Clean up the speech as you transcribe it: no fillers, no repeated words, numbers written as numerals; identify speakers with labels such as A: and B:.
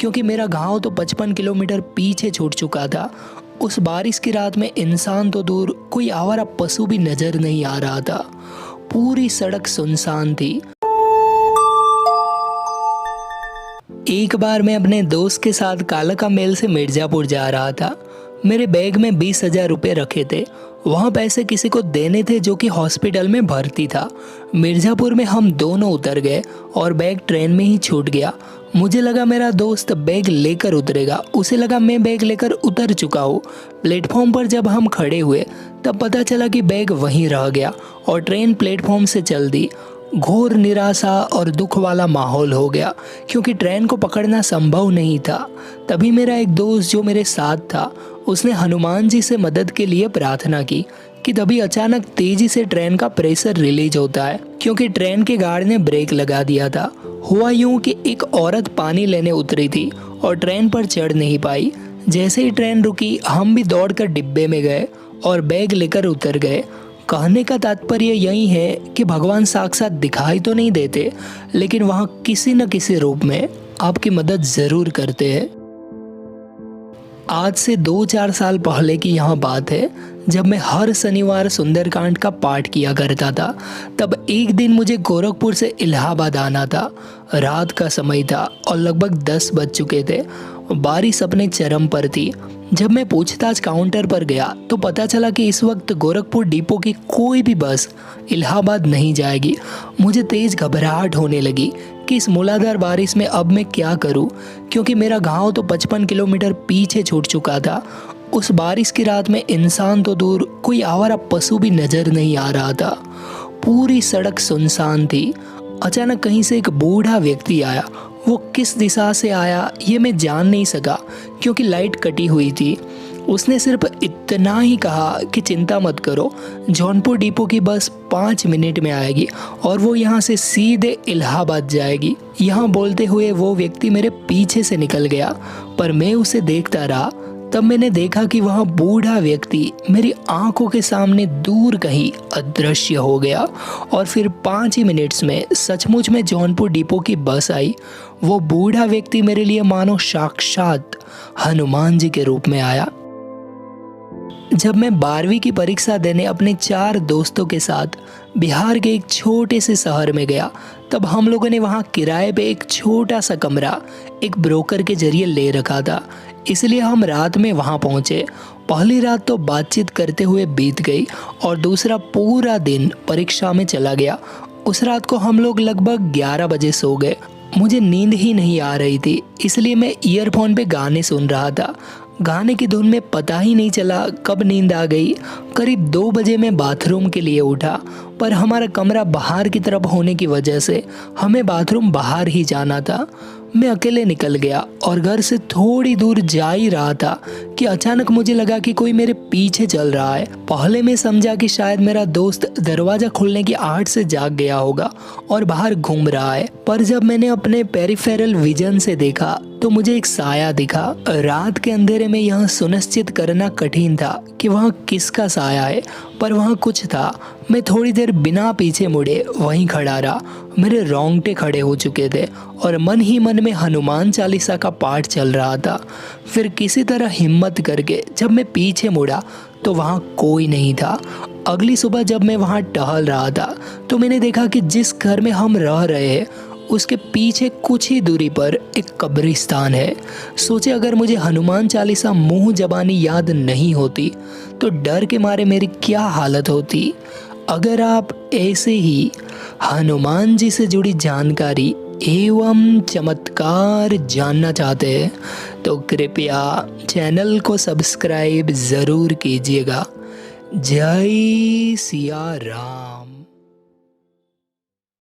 A: क्योंकि मेरा गांव तो 55 किलोमीटर पीछे छूट चुका था। उस बारिश की रात में इंसान तो दूर, कोई आवारा पशु भी नजर नहीं आ रहा था। पूरी सड़क सुनसान थी। एक बार मैं अपने दोस्त के साथ कालका मेल से मिर्जापुर जा रहा था। मेरे बैग में 20,000 रुपये रखे थे। वहाँ पैसे किसी को देने थे जो कि हॉस्पिटल में भर्ती था। मिर्जापुर में हम दोनों उतर गए और बैग ट्रेन में ही छूट गया। मुझे लगा मेरा दोस्त बैग लेकर उतरेगा, उसे लगा मैं बैग लेकर उतर चुका हूँ। प्लेटफॉर्म पर जब हम खड़े हुए तब पता चला कि बैग वहीं रह गया और ट्रेन प्लेटफॉर्म से चल दी। घोर निराशा और दुख वाला माहौल हो गया क्योंकि ट्रेन को पकड़ना संभव नहीं था। तभी मेरा एक दोस्त जो मेरे साथ था उसने हनुमान जी से मदद के लिए प्रार्थना की कि तभी अचानक तेजी से ट्रेन का प्रेशर रिलीज होता है क्योंकि ट्रेन के गार्ड ने ब्रेक लगा दिया था। हुआ यूं कि एक औरत पानी लेने उतरी थी और ट्रेन पर चढ़ नहीं पाई। जैसे ही ट्रेन रुकी हम भी दौड़कर डिब्बे में गए और बैग लेकर उतर गए। कहने का तात्पर्य यही है कि भगवान साक्षात दिखाई तो नहीं देते, लेकिन वहाँ किसी न किसी रूप में आपकी मदद जरूर करते हैं। आज से 2-4 साल पहले की यहाँ बात है, जब मैं हर शनिवार सुंदरकांड का पाठ किया करता था। तब एक दिन मुझे गोरखपुर से इलाहाबाद आना था। रात का समय था और लगभग 10 बज चुके थे। बारिश अपने चरम पर थी। जब मैं पूछताछ काउंटर पर गया तो पता चला कि इस वक्त गोरखपुर डिपो की कोई भी बस इलाहाबाद नहीं जाएगी। मुझे तेज घबराहट होने लगी कि इस मूलाधार बारिश में अब मैं क्या करूं, क्योंकि मेरा गांव तो 55 किलोमीटर पीछे छूट चुका था। उस बारिश की रात में इंसान तो दूर, कोई आवारा पशु भी नजर नहीं आ रहा था। पूरी सड़क सुनसान थी। अचानक कहीं से एक बूढ़ा व्यक्ति आया। वो किस दिशा से आया ये मैं जान नहीं सका क्योंकि लाइट कटी हुई थी। उसने सिर्फ इतना ही कहा कि चिंता मत करो, जौनपुर डिपो की बस 5 मिनट में आएगी और वो यहाँ से सीधे इलाहाबाद जाएगी। यहाँ बोलते हुए वो व्यक्ति मेरे पीछे से निकल गया, पर मैं उसे देखता रहा। तब मैंने देखा कि वह बूढ़ा व्यक्ति मेरी आंखों के सामने दूर कहीं अदृश्य हो गया और फिर 5 ही मिनट्स में सचमुच में जौनपुर डिपो की बस आई। वो बूढ़ा व्यक्ति मेरे लिए मानो साक्षात हनुमान जी के रूप में आया। जब मैं 12वीं की परीक्षा देने अपने 4 दोस्तों के साथ बिहार के एक छोटे से शहर में गया, तब हम लोगों ने वहाँ किराए पे एक छोटा सा कमरा एक ब्रोकर के जरिए ले रखा था, इसलिए हम रात में वहाँ पहुँचे। पहली रात तो बातचीत करते हुए बीत गई और दूसरा पूरा दिन परीक्षा में चला गया। उस रात को हम लोग लगभग 11 बजे सो गए। मुझे नींद ही नहीं आ रही थी, इसलिए मैं ईयरफोन पे गाने सुन रहा था। गाने की धुन में पता ही नहीं चला कब नींद आ गई। करीब 2 बजे मैं बाथरूम के लिए उठा, पर हमारा कमरा बाहर की तरफ होने की वजह से हमें बाथरूम बाहर ही जाना था। मैं अकेले निकल गया और घर से थोड़ी दूर जा ही रहा था कि अचानक मुझे लगा कि कोई मेरे पीछे चल रहा है। पहले मैं समझा कि शायद मेरा दोस्त दरवाजा खुलने की आहट से जाग गया होगा और बाहर घूम रहा है, पर जब मैंने अपने पेरिफेरल विजन से देखा तो मुझे एक साया दिखा। रात के अंधेरे में यह सुनिश्चित करना कठिन था कि वहाँ किसका साया है, पर वहाँ कुछ था। मैं थोड़ी देर बिना पीछे मुड़े वहीं खड़ा रहा। मेरे रोंगटे खड़े हो चुके थे और मन ही मन में हनुमान चालीसा का पाठ चल रहा था। फिर किसी तरह हिम्मत करके जब मैं पीछे मुड़ा तो वहाँ कोई नहीं था। अगली सुबह जब मैं वहाँ टहल रहा था तो मैंने देखा कि जिस घर में हम रह रहे हैं उसके पीछे कुछ ही दूरी पर एक कब्रिस्तान है। सोचे अगर मुझे हनुमान चालीसा मुंह जबानी याद नहीं होती तो डर के मारे मेरी क्या हालत होती। अगर आप ऐसे ही हनुमान जी से जुड़ी जानकारी एवं चमत्कार जानना चाहते हैं तो कृपया चैनल को सब्सक्राइब ज़रूर कीजिएगा। जय सिया राम।